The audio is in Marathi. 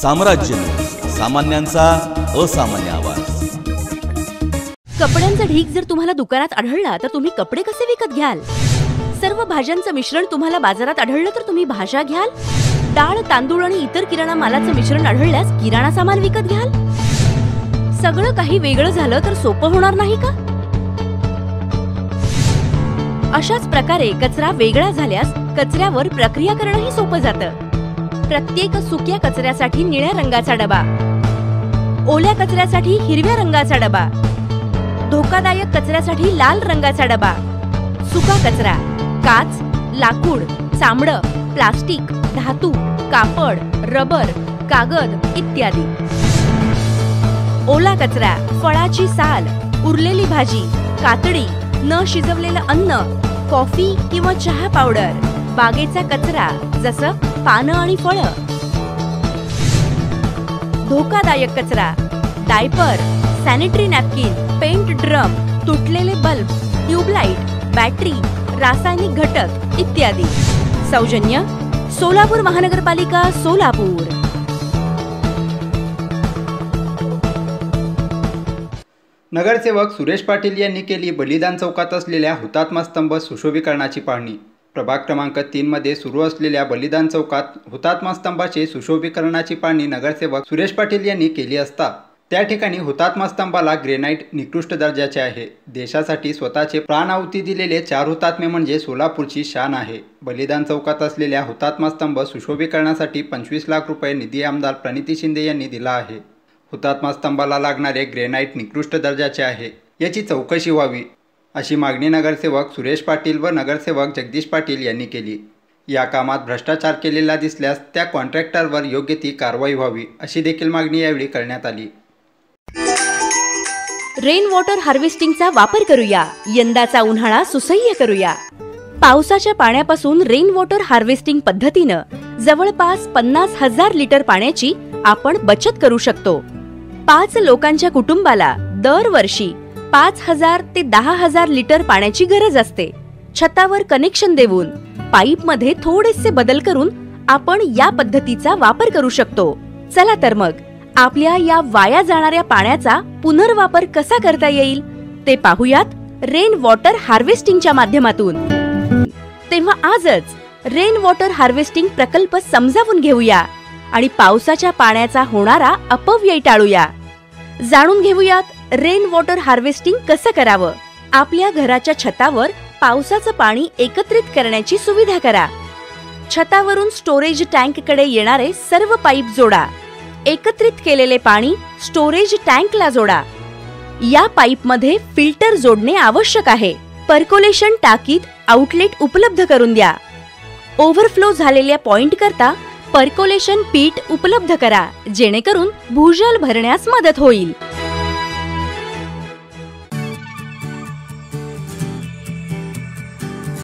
साम्राज्य, सामान्यांचा असामान्य आवाज। कपड्यांचा ढीग जर तुम्हाला दुकानात आढळला तर तुम्ही कपडे कसे विकत घ्याल? सर्व भाज्यांचं मिश्रण तुम्हाला बाजारात आढळलं तर तुम्ही भाज्या घ्याल? डाळ, तांदूळ आणि इतर किराणा मालाचं मिश्रण आढळल्यास किराणा सामान विकत घ्याल? सगळं काही वेगळं झालं तर सोपं होणार नाही का? अशाच प्रकारे कचरा वेगळा झाल्यास कचऱ्यावर प्रक्रिया करणंही सोपं जातं। प्रत्येक सुक्या कचऱ्यासाठी निळ्या रंगाचा डबा, ओल्या कचऱ्यासाठी हिरव्या रंगाचा डबा, धोकादायक कचऱ्यासाठी लाल रंगाचा डबा, सुका कचरा काच, लाकूड, चामडं, प्लास्टिक, धातू, कापड, रबर, कागद इत्यादी। ओला कचरा फळाची साल, उरलेली भाजी, कातडी, न शिजवलेलं अन्न, कॉफी किंवा चहा पावडर, बागेचा कचरा जसं पानं आणि फळं। धोकादायक कचरा diaper, sanitary napkin, paint drum, तुटलेले बल्ब, ट्यूबलाइट, बॅटरी, रासायनिक घटक इत्यादी। सौजन्य सोलापूर महानगरपालिका सोलापूर। नगरसेवक सुरेश पाटील यांनी केली बलिदान चौकात असलेल्या हुतात्मा स्तंभ सुशोभीकरणाची पाहणी। प्रभाग क्रमांक 3 मध्ये सुरू असलेल्या बलिदान चौकात हुतात्मा स्तंभाचे सुशोभीकरणाची पाहणी नगरसेवक सुरेश पाटील यांनी केली असता त्या ठिकाणी हुतात्मा स्तंभाला ग्रेनाइट निकृष्ट दर्जाचे आहे। देशासाठी स्वतःचे प्राण आहुती दिलेले 4 हुतात्मे म्हणजे सोलापूरची शान आहे। बलिदान चौकात असलेल्या हुतात्मा स्तंभ सुशोभीकरणासाठी 25 लाख रुपये निधी आमदार प्रणिती शिंदे यांनी दिला आहे। हुतात्मा स्तंभाला लागणारे ग्रेनाइट निकृष्ट दर्जाचे आहे, याची चौकशी व्हावी अशी मागणी नगरसेवक सुरेश पाटील व नगरसेवक जगदीश पाटील यांनी केली। या कामात भ्रष्टाचार केलेला दिसल्यास त्या कॉन्ट्रॅक्टरवर योग्य ती कारवाई व्हावी अशी देखील मागणी यावेळी करण्यात आली। रेन वॉटर हार्वेस्टिंगचा वापर करूया, यंदाचा उन्हाळा सुसह्य करूया। पावसाच्या पाण्यापासून रेन वॉटर हार्वेस्टिंग पद्धतीनं जवळपास 50,000 लिटर पाण्याची आपण बचत करू शकतो। 5 लोकांच्या कुटुंबाला दरवर्षी 5,000 ते 10,000 लिटर पाण्याची गरज असते। छतावर कनेक्शन देऊन पाईपमध्ये थोडेसे बदल करून आपण या पद्धतीचा वापर करू शकतो। चला तर मग आपल्या या वाया जाणाऱ्या पाण्याचा पुनर्वापर कसा करता येईल ते पाहूयात रेन वॉटर हार्वेस्टिंगच्या माध्यमातून। तेव्हा आजच रेन वॉटर हार्वेस्टिंग प्रकल्प समजावून घेऊया आणि पावसाच्या पाण्याचा होणारा अपव्यय टाळूया। जाणून घेऊयात रेन वॉटर हार्वेस्टिंग कसं करावं। आपल्या घराच्या छतावर पावसाचं पाणी एकत्रित करण्याची सुविधा करा। छतावरून स्टोरेज टँक कडे येणारे सर्व पाईप जोडा। एकत्रित केलेले पाणी स्टोरेज टँकला जोडा। या पाईपमध्ये फिल्टर जोडणे आवश्यक आहे। पर्कोलेशन टाकीत आउटलेट उपलब्ध करून द्या। ओव्हरफ्लो झालेल्या पॉइंट करता पर्कोलेशन पीठ उपलब्ध करा, जेणेकरून भूजल भरण्यास मदत होईल।